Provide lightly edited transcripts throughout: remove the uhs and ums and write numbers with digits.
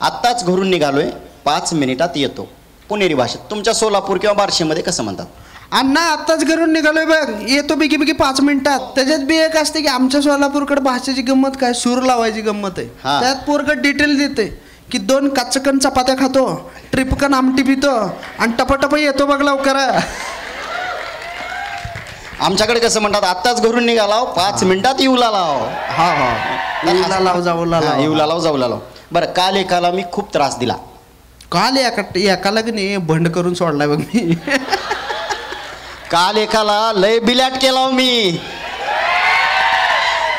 आत्ताच घरून निघालोय, 5 मिनिटात येतो. पुणेरी भाषेत. तुमच्या सोलापूर किंवा बार्शीमध्ये कसं म्हणतात? अण्णा आत्ताच घरून निघालोय बघ, येतो बिगी बिगी 5 मिनिटात. त्याच्यात बी एक असते की आमच्या सोलापूरकडे भाषेची गंमत काय, सूर लावायची गंमत आहे. त्यात पोरगं डिटेल देते की 2 काचकन चपात्या खातो, ट्रिपकन आमटी पितो आणि टपटप येतो बघ लवकर. आमच्याकडे कसं म्हणतात, आत्ताच घरून निघालाव, 5 मिनिटात येऊला लाव. हा हा, येऊला लाव जाऊला लाव, येऊला लाव जाऊला लाव. बरं, काल एकाला मी खूप त्रास दिला. काल एकाला की नाही बंड करून सोडलाय बघ मी. काल एकाला लय बिलाट केला मी,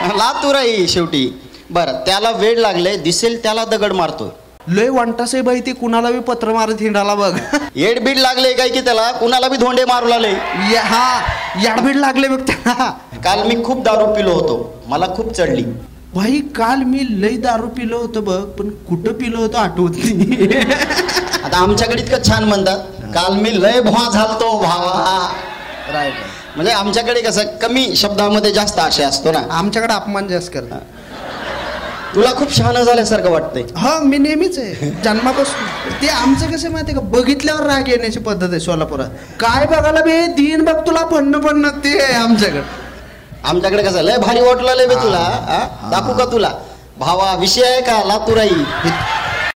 लातूराई शेवटी. बरं, त्याला वेळ लागले, दिसेल त्याला दगड मारतोय. लय वांटासे बाई, ती कुणाला बी पत्र मारत हिंडाला बघ. येडबीड लागले काय की त्याला, कुणाला बी धोंडे मारू लागले. हा, याडबीड लागले बघ त्याला. काल मी खूप दारू पिलो होतो, मला खूप चढली. भाई काल मी लय दारू पिलो होतो बघ, पण कुठं पिलो होतो आठवत नाही. आता आमच्याकडे इतकं छान म्हणतात, काल मी लय भोवा झालतो भावा. म्हणजे आमच्याकडे कसं कमी शब्दामध्ये जास्त आशय असतो ना. आमच्याकडे अपमान जास्त करतात. तुला खूप शहाणं झाल्यासारखं वाटतंय. हा, मी नेहमीच आहे जन्मापासून. ते आमचं कसं माहिती का, बघितल्यावर राग येण्याची पद्धत आहे सोलापुरात. काय बघायला बे दिन बघ तुला पण ते आहे आमच्याकडे. आमच्याकडे कसं लय भारी वाटलं लय बे तुला, दाखवू का तुला भावा, विषय आहे का लातूराई.